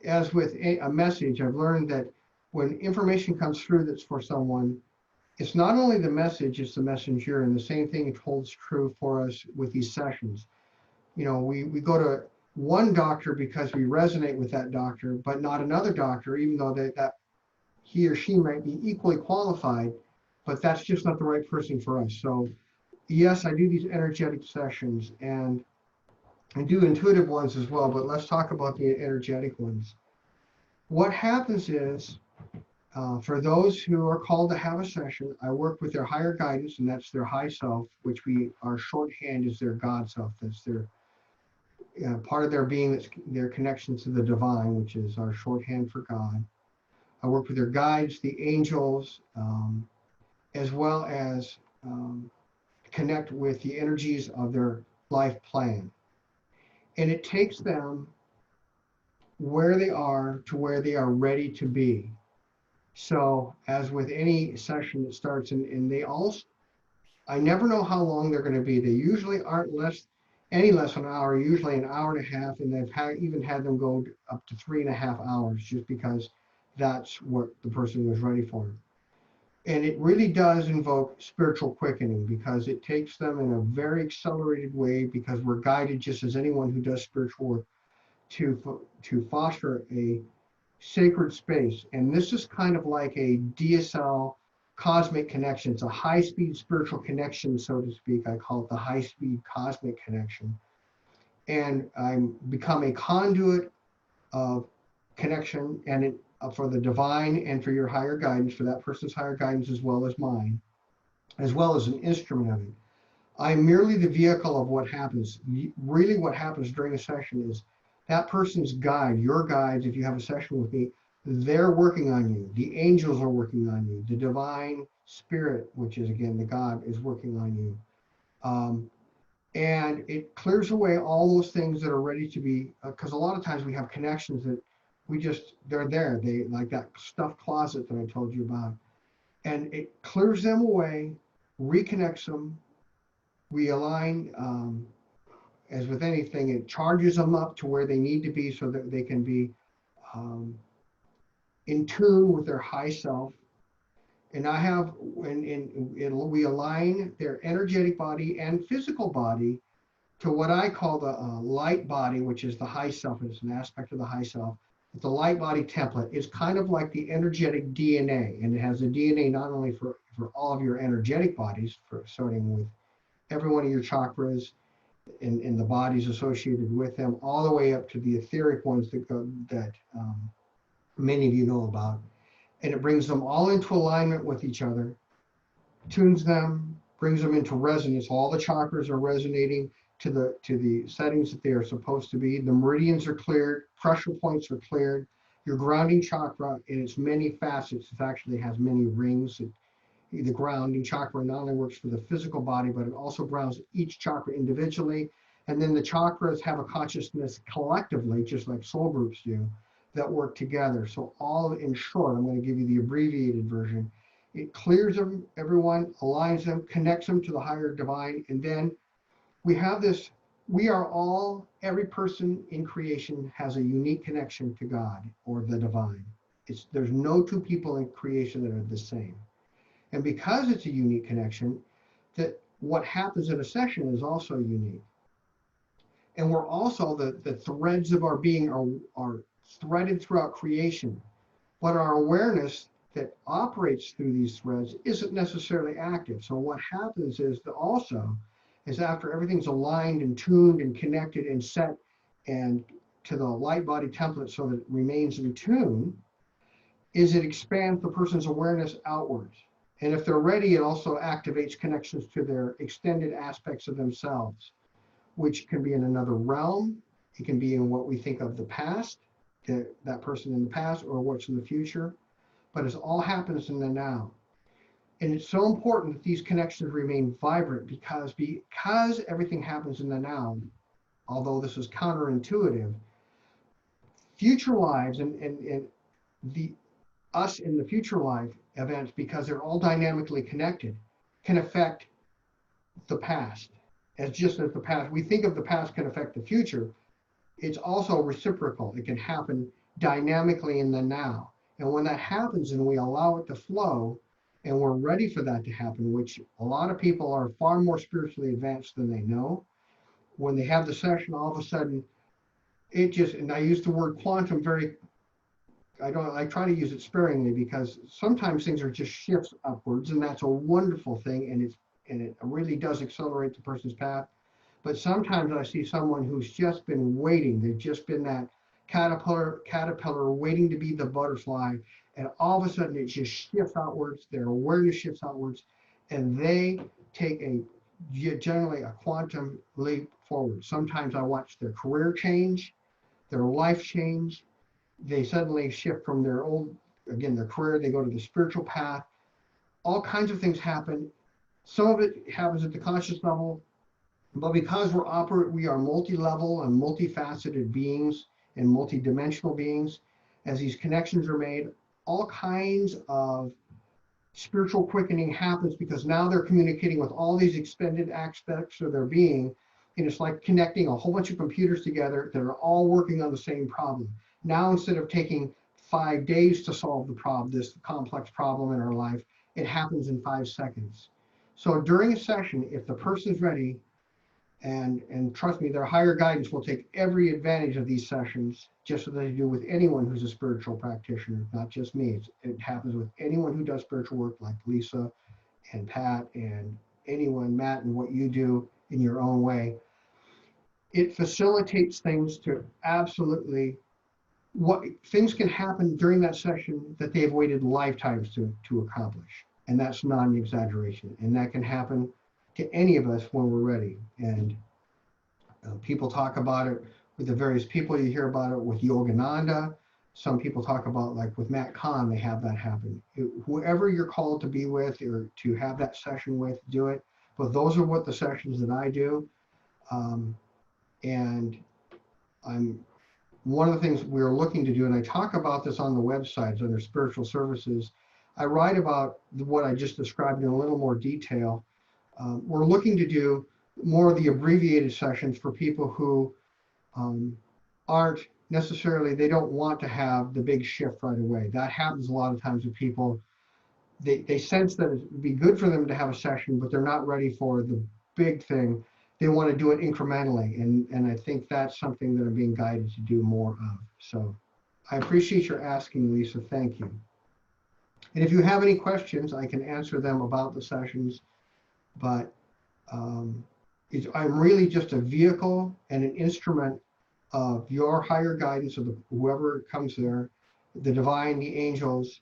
As with a message, I've learned that when information comes through that's for someone, it's not only the message, it's the messenger. And the same thing holds true for us with these sessions. We go to one doctor because we resonate with that doctor, but not another doctor, even though that he or she might be equally qualified, but that's just not the right person for us. So yes, I do these energetic sessions, and I do intuitive ones as well, but let's talk about the energetic ones. What happens is, for those who are called to have a session, I work with their higher guidance, and that's their high self, which our shorthand is their God self. That's part of their being, that's their connection to the divine, which is our shorthand for God. I work with their guides, the angels, as well as connect with the energies of their life plan. And it takes them where they are to where they are ready to be. So as with any session that starts, and they all, I never know how long they're going to be. They usually aren't any less than an hour, usually an hour and a half, and they've even had them go up to 3.5 hours, just because that's what the person was ready for. And it really does invoke spiritual quickening, because it takes them in a very accelerated way, because we're guided, just as anyone who does spiritual work, to foster a sacred space. And this is kind of like a DSL cosmic connection. It's a high-speed spiritual connection, so to speak. I call it the high-speed cosmic connection. And I become a conduit of connection, and for the divine and for your higher guidance, for that person's higher guidance as well as mine, as well as an instrument of it. I'm merely the vehicle of what happens. Really what happens during a session is that person's guide, your guides, if you have a session with me, they're working on you. The angels are working on you. The divine spirit, which is again the God, is working on you. And it clears away all those things that are ready to be, because a lot of times we have connections that they're there. They, like that stuffed closet that I told you about. And it clears them away, reconnects them, realign, as with anything, it charges them up to where they need to be, so that they can be in tune with their high self. And I have, we align their energetic body and physical body to what I call the light body, which is the high self. It's an aspect of the high self. The light body template is kind of like the energetic DNA, and it has a DNA not only for all of your energetic bodies, starting with every one of your chakras and the bodies associated with them, all the way up to the etheric ones that many of you know about. And it brings them all into alignment with each other, tunes them, brings them into resonance. All the chakras are resonating to the settings that they are supposed to be. The meridians are cleared, pressure points are cleared. Your grounding chakra, in its many facets, it actually has many rings. The grounding chakra not only works for the physical body, but it also grounds each chakra individually. And then the chakras have a consciousness collectively, just like soul groups do, that work together. So all in short, I'm going to give you the abbreviated version. It clears them, everyone, aligns them, connects them to the higher divine. And then we have this, every person in creation has a unique connection to God or the divine. There's no two people in creation that are the same. And because it's a unique connection, that what happens in a session is also unique. And we're also, the threads of our being are threaded throughout creation. But our awareness that operates through these threads isn't necessarily active. So what happens is after everything's aligned and tuned and connected and set and to the light body template so that it remains in tune, is it expands the person's awareness outwards. And if they're ready, it also activates connections to their extended aspects of themselves, which can be in another realm. It can be in what we think of the past, that person in the past, or what's in the future. But it all happens in the now. And it's so important that these connections remain vibrant, because everything happens in the now, although this is counterintuitive, future lives and us in the future life events, because they're all dynamically connected, can affect the past. Just as the past, we think of the past can affect the future, it's also reciprocal. It can happen dynamically in the now. And when that happens and we allow it to flow, and we're ready for that to happen, which a lot of people are far more spiritually advanced than they know, when they have the session, all of a sudden, and I use the word quantum I try to use it sparingly, because sometimes things are just shifts upwards, and that's a wonderful thing, and it really does accelerate the person's path. But sometimes I see someone who's just been waiting. They've just been that caterpillar waiting to be the butterfly, and all of a sudden it just shifts outwards. Their awareness shifts outwards, and they take a generally a quantum leap forward. Sometimes I watch their career change, their life change. They suddenly shift from their old, again, their career, they go to the spiritual path. All kinds of things happen. Some of it happens at the conscious level, but because we are multi-level and multifaceted beings and multi-dimensional beings, as these connections are made, all kinds of spiritual quickening happens because now they're communicating with all these expended aspects of their being. And it's like connecting a whole bunch of computers together that are all working on the same problem. Now, instead of taking 5 days to solve the problem, this complex problem in our life, it happens in 5 seconds. So during a session, if the person's ready, and trust me, their higher guidance will take every advantage of these sessions, just as they do with anyone who's a spiritual practitioner, not just me. It happens with anyone who does spiritual work, like Lisa and Pat and anyone, Matt, and what you do in your own way. It facilitates things to absolutely, what things can happen during that session that they've waited lifetimes to accomplish. And that's not an exaggeration. And that can happen to any of us when we're ready. And people talk about it with the various people. You hear about it with Yogananda. Some people talk about, like with Matt Kahn, they have that happen. Whoever you're called to be with or to have that session with, do it. But those are what the sessions that I do. And one of the things we're looking to do, and I talk about this on the websites under spiritual services, I write about what I just described in a little more detail. We're looking to do more of the abbreviated sessions for people who aren't necessarily, they don't want to have the big shift right away. That happens a lot of times with people. They sense that it would be good for them to have a session, but they're not ready for the big thing. They want to do it incrementally. And I think that's something that I'm being guided to do more of. So I appreciate your asking, Lisa. Thank you. And if you have any questions, I can answer them about the sessions. But I'm really just a vehicle and an instrument of your higher guidance of whoever comes there, the divine, the angels,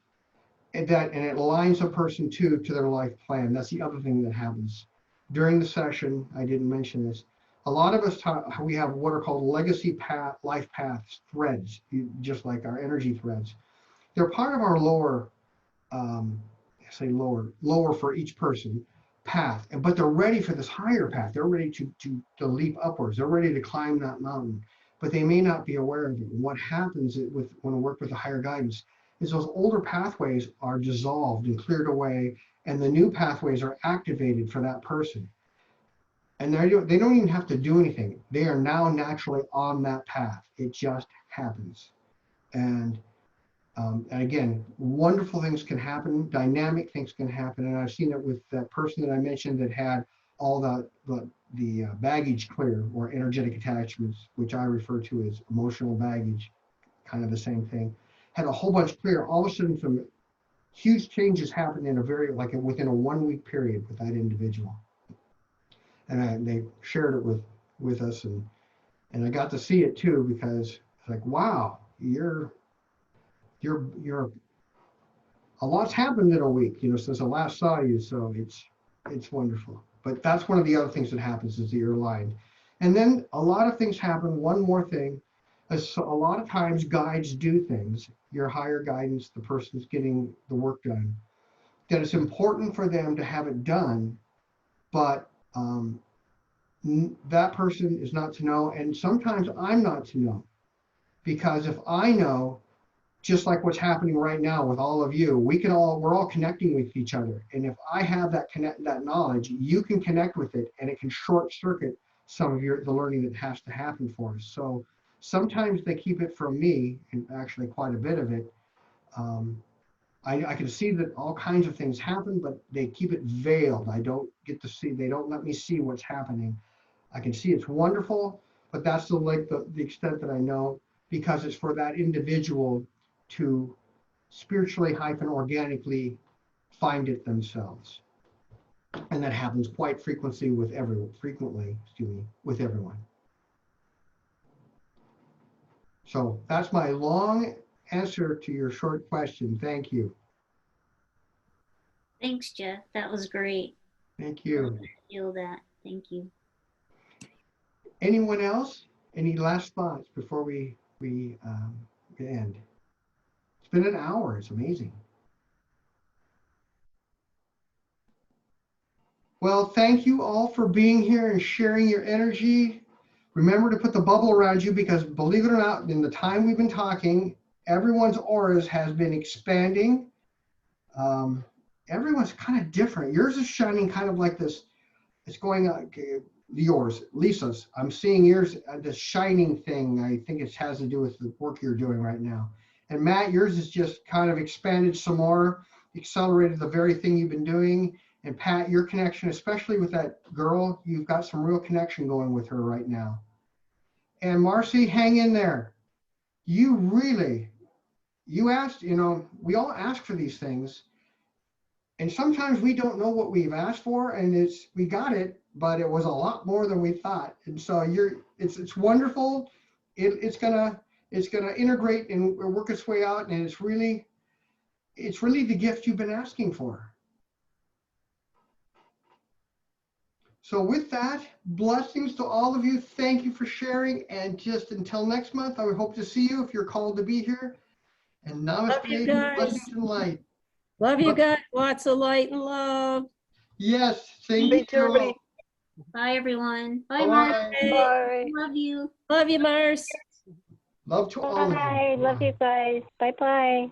and it aligns a person to their life plan. That's the other thing that happens during the session. I didn't mention this. A lot of us we have what are called legacy path, life paths, threads, just like our energy threads. They're part of our lower, lower for each person path, but they're ready for this higher path. They're ready to leap upwards. They're ready to climb that mountain, but they may not be aware of it. What happens when we work with the higher guidance is those older pathways are dissolved and cleared away, and the new pathways are activated for that person. And they don't even have to do anything. They are now naturally on that path. It just happens. And again, wonderful things can happen, dynamic things can happen. And I've seen it with that person that I mentioned that had all the baggage clear, or energetic attachments, which I refer to as emotional baggage, kind of the same thing. Had a whole bunch clear. All of a sudden, some huge changes happened in within a 1 week period with that individual. And they shared it with us, and I got to see it too, because it's like, wow, you're a lot's happened in a week, since I last saw you. So it's wonderful. But that's one of the other things that happens, is that you're aligned. And then a lot of things happen. One more thing, a lot of times guides do things, your higher guidance, the person's getting the work done, that it's important for them to have it done, but that person is not to know. And sometimes I'm not to know, because if I know, just like what's happening right now with all of you, we're all connecting with each other. And if I have that knowledge, you can connect with it, and it can short circuit some of the learning that has to happen for us. So sometimes they keep it from me, and actually quite a bit of it. I can see that all kinds of things happen, but they keep it veiled. I don't get to see, they don't let me see what's happening. I can see it's wonderful, but that's the extent that I know, because it's for that individual to spiritually organically find it themselves. And that happens quite frequently with everyone. So that's my long answer to your short question. Thank you. Thanks, Jeff. That was great. Thank you. Feel that. Thank you. Anyone else? Any last thoughts before we end? It's been an hour. It's amazing. Well, thank you all for being here and sharing your energy. Remember to put the bubble around you because believe it or not, in the time we've been talking, everyone's auras has been expanding. Everyone's kind of different. Yours is shining kind of like this. It's going on. Yours, Lisa's. I'm seeing yours, the shining thing. I think it has to do with the work you're doing right now. And Matt, yours is just kind of expanded some more, accelerated the very thing you've been doing. And Pat, your connection, especially with that girl, you've got some real connection going with her right now. And Marcy, hang in there. You asked, we all ask for these things. And sometimes we don't know what we've asked for, and we got it, but it was a lot more than we thought. And so it's wonderful. It's gonna integrate and work its way out, and it's really the gift you've been asking for. So with that, blessings to all of you. Thank you for sharing. And just until next month, I would hope to see you if you're called to be here. And Love you namaste, guys. blessings and light. Love you guys. Lots of light and love. Yes, same Thank to you, you all. everybody. Bye, everyone. Bye, Bye. Mark. Bye. Love you. Love you, Mars. Love to all of you. Bye. Love you guys. Bye bye.